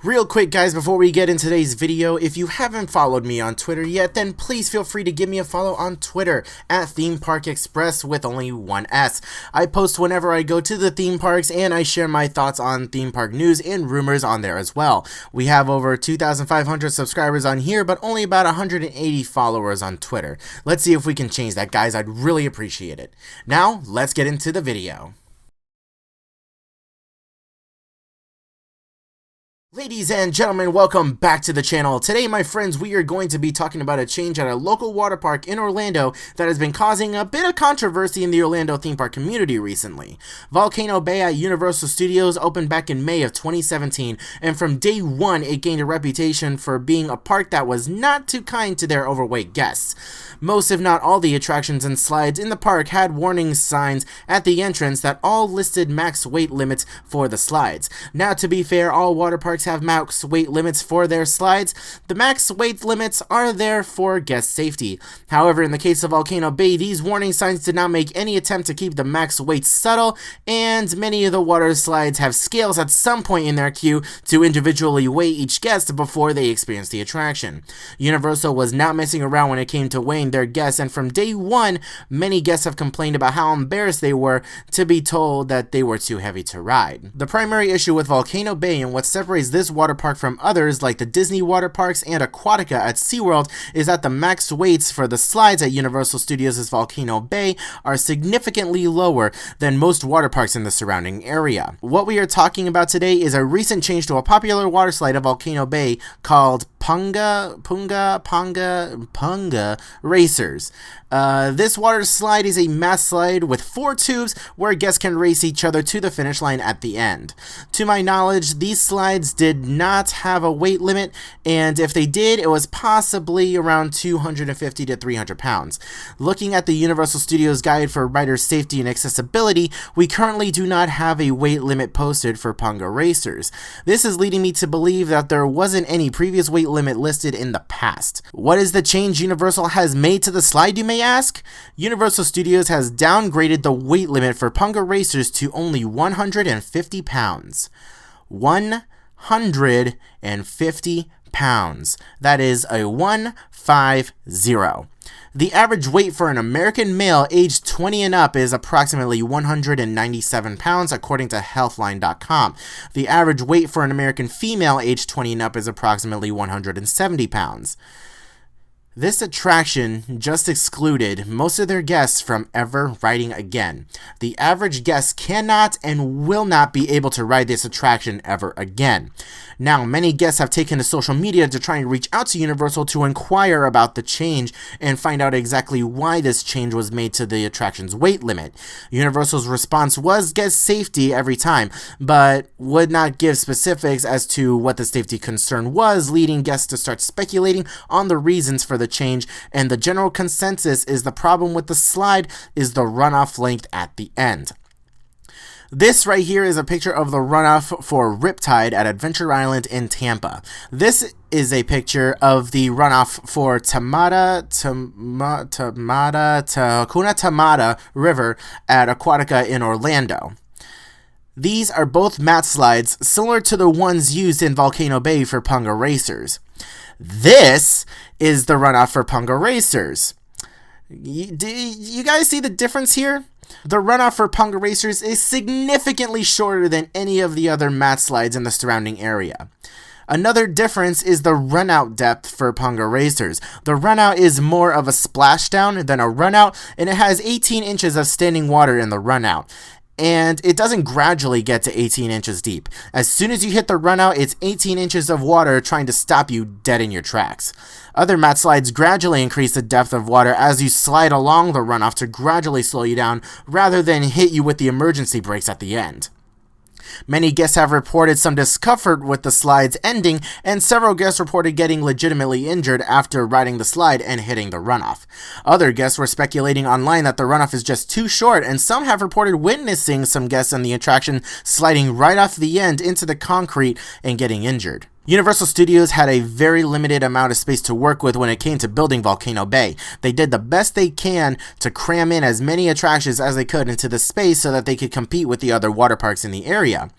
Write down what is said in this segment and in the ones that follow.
Real quick guys, before we get into today's video, if you haven't followed me on Twitter yet, then please feel free to give me a follow on Twitter at Theme Park Express with only one S. I post whenever I go to the theme parks and I share my thoughts on theme park news and rumors on there as well. We have over 2,500 subscribers on here, but only about 180 followers on Twitter. Let's see if we can change that, guys. I'd really appreciate it. Now, let's get into the video. Ladies and gentlemen, welcome back to the channel. Today, my friends, we are going to be talking about a change at a local water park in Orlando that has been causing a bit of controversy in the Orlando theme park community recently. Volcano Bay at Universal Studios opened back in May of 2017, and from day one, it gained a reputation for being a park that was not too kind to their overweight guests. Most, if not all, the attractions and slides in the park had warning signs at the entrance that all listed max weight limits for the slides. Now, to be fair, all water parks have max weight limits for their slides. The max weight limits are there for guest safety. However, in the case of Volcano Bay, these warning signs did not make any attempt to keep the max weight subtle, and many of the water slides have scales at some point in their queue to individually weigh each guest before they experience the attraction. Universal was not messing around when it came to weighing their guests, and from day one, many guests have complained about how embarrassed they were to be told that they were too heavy to ride. The primary issue with Volcano Bay and what separates this water park from others like the Disney water parks and Aquatica at SeaWorld is that the max weights for the slides at Universal Studios' Volcano Bay are significantly lower than most water parks in the surrounding area. What we are talking about today is a recent change to a popular water slide at Volcano Bay called Punga Racers. This water slide is a mass slide with 4 tubes where guests can race each other to the finish line at the end. To my knowledge, these slides did not have a weight limit, and if they did, it was possibly around 250 to 300 pounds. Looking at the Universal Studios Guide for Rider Safety and Accessibility, we currently do not have a weight limit posted for Punga Racers. This is leading me to believe that there wasn't any previous weight limit listed in the past. What is the change Universal has made to the slide, you may ask? Universal Studios has downgraded the weight limit for Punga Racers to only 150 pounds. 150 pounds. That is a 150. The average weight for an American male aged 20 and up is approximately 197 pounds, according to Healthline.com. The average weight for an American female aged 20 and up is approximately 170 pounds. This attraction just excluded most of their guests from ever riding again. The average guest cannot and will not be able to ride this attraction ever again. Now, many guests have taken to social media to try and reach out to Universal to inquire about the change and find out exactly why this change was made to the attraction's weight limit. Universal's response was guest safety every time, but would not give specifics as to what the safety concern was, leading guests to start speculating on the reasons for the change, and the general consensus is the problem with the slide is the runoff length at the end. This right here is a picture of the runoff for Riptide at Adventure Island in Tampa. This is a picture of the runoff for Hakuna Tamada River at Aquatica in Orlando. These are both mat slides similar to the ones used in Volcano Bay for Punga Racers. This is the runoff for Punga Racers. Do you guys see the difference here? The runoff for Punga Racers is significantly shorter than any of the other mat slides in the surrounding area. Another difference is the runout depth for Punga Racers. The runout is more of a splashdown than a runout, and it has 18 inches of standing water in the runout. And it doesn't gradually get to 18 inches deep. As soon as you hit the runout, it's 18 inches of water trying to stop you dead in your tracks. Other mat slides gradually increase the depth of water as you slide along the runoff to gradually slow you down rather than hit you with the emergency brakes at the end. Many guests have reported some discomfort with the slides ending, and several guests reported getting legitimately injured after riding the slide and hitting the runoff. Other guests were speculating online that the runoff is just too short, and some have reported witnessing some guests on the attraction sliding right off the end into the concrete and getting injured. Universal Studios had a very limited amount of space to work with when it came to building Volcano Bay. They did the best they can to cram in as many attractions as they could into the space so that they could compete with the other water parks in the area.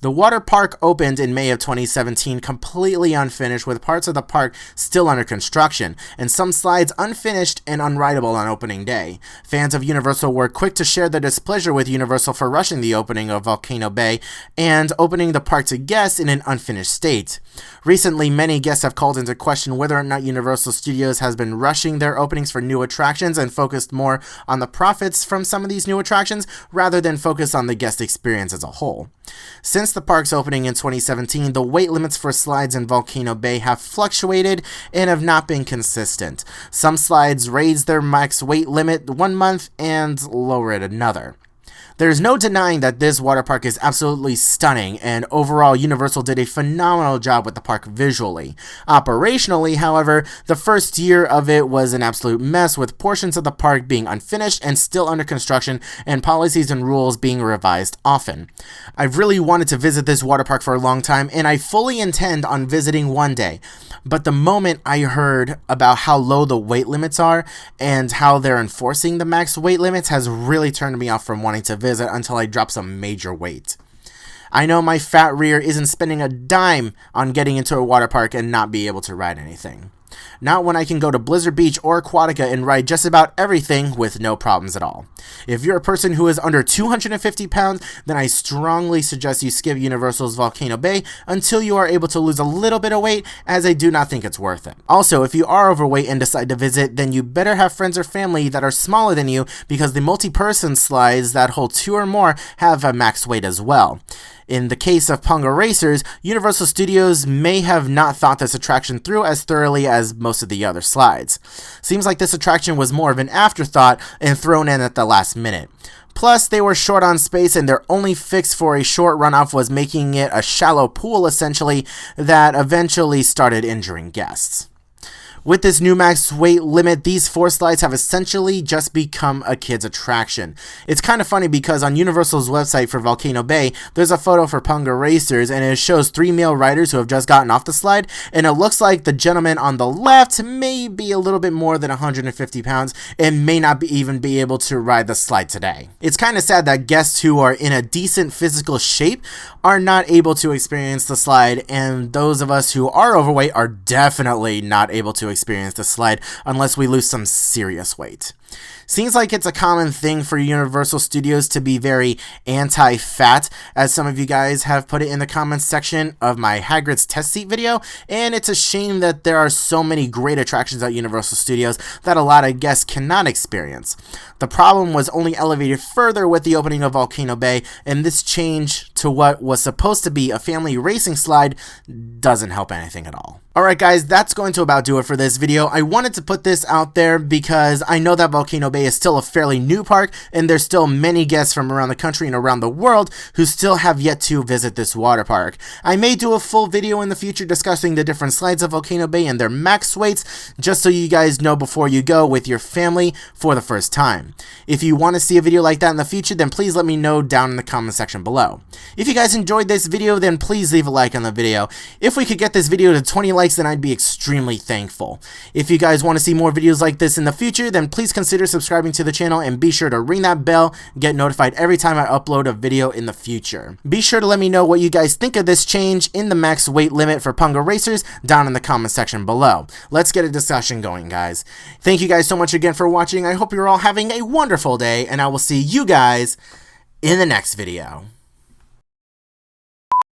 The water park opened in May of 2017 completely unfinished, with parts of the park still under construction, and some slides unfinished and unrideable on opening day. Fans of Universal were quick to share their displeasure with Universal for rushing the opening of Volcano Bay and opening the park to guests in an unfinished state. Recently, many guests have called into question whether or not Universal Studios has been rushing their openings for new attractions and focused more on the profits from some of these new attractions rather than focus on the guest experience as a whole. Since the park's opening in 2017, the weight limits for slides in Volcano Bay have fluctuated and have not been consistent. Some slides raise their max weight limit one month and lower it another. There's no denying that this water park is absolutely stunning, and overall Universal did a phenomenal job with the park visually. Operationally, however, the first year of it was an absolute mess, with portions of the park being unfinished and still under construction, and policies and rules being revised often. I've really wanted to visit this water park for a long time, and I fully intend on visiting one day. But the moment I heard about how low the weight limits are and how they're enforcing the max weight limits has really turned me off from wanting to visit until I drop some major weight. I know my fat rear isn't spending a dime on getting into a water park and not be able to ride anything. Not when I can go to Blizzard Beach or Aquatica and ride just about everything with no problems at all. If you're a person who is under 250 pounds, then I strongly suggest you skip Universal's Volcano Bay until you are able to lose a little bit of weight, as I do not think it's worth it. Also, if you are overweight and decide to visit, then you better have friends or family that are smaller than you, because the multi-person slides that hold 2 or more have a max weight as well. In the case of Punga Racers, Universal Studios may have not thought this attraction through as thoroughly as most of the other slides. Seems like this attraction was more of an afterthought and thrown in at the last minute. Plus, they were short on space, and their only fix for a short runoff was making it a shallow pool, essentially, that eventually started injuring guests. With this new max weight limit, these 4 slides have essentially just become a kid's attraction. It's kind of funny because on Universal's website for Volcano Bay, there's a photo for Punga Racers, and it shows 3 male riders who have just gotten off the slide, and it looks like the gentleman on the left may be a little bit more than 150 pounds and may not even be able to ride the slide today. It's kind of sad that guests who are in a decent physical shape are not able to experience the slide, and those of us who are overweight are definitely not able to experience the slide unless we lose some serious weight. Seems like it's a common thing for Universal Studios to be very anti-fat, as some of you guys have put it in the comments section of my Hagrid's test seat video, and it's a shame that there are so many great attractions at Universal Studios that a lot of guests cannot experience. The problem was only elevated further with the opening of Volcano Bay, and this change to what was supposed to be a family racing slide doesn't help anything at all. Alright guys, that's going to about do it for this video. I wanted to put this out there because I know that Volcano Bay is still a fairly new park, and there's still many guests from around the country and around the world who still have yet to visit this water park. I may do a full video in the future discussing the different slides of Volcano Bay and their max weights, just so you guys know before you go with your family for the first time. If you want to see a video like that in the future, then please let me know down in the comment section below. If you guys enjoyed this video, then please leave a like on the video. If we could get this video to 20 likes, then I'd be extremely thankful. If you guys want to see more videos like this in the future, then please consider subscribing to the channel and be sure to ring that bell, get notified every time I upload a video in the future. Be sure to let me know what you guys think of this change in the max weight limit for Punga Racers down in the comment section below. Let's get a discussion going, guys. Thank you guys so much again for watching. I hope you're all having a wonderful day, and I will see you guys in the next video.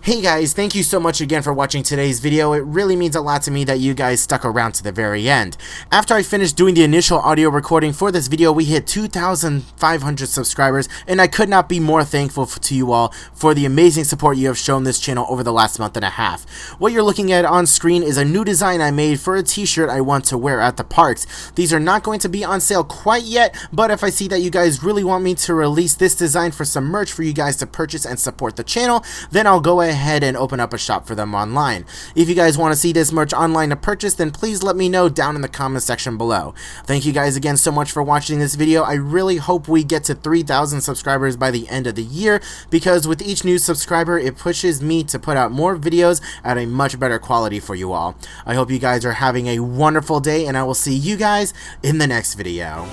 Hey guys, thank you so much again for watching today's video. It really means a lot to me that you guys stuck around to the very end. After I finished doing the initial audio recording for this video, we hit 2,500 subscribers, and I could not be more thankful to you all for the amazing support you have shown this channel over the last month and a half. What you're looking at on screen is a new design I made for a t-shirt I want to wear at the parks. These are not going to be on sale quite yet, but if I see that you guys really want me to release this design for some merch for you guys to purchase and support the channel, then I'll go ahead and open up a shop for them online. If you guys want to see this merch online to purchase, then please let me know down in the comment section below. Thank you guys again so much for watching this video. I really hope we get to 3,000 subscribers by the end of the year, because with each new subscriber, it pushes me to put out more videos at a much better quality for you all. I hope you guys are having a wonderful day, and I will see you guys in the next video.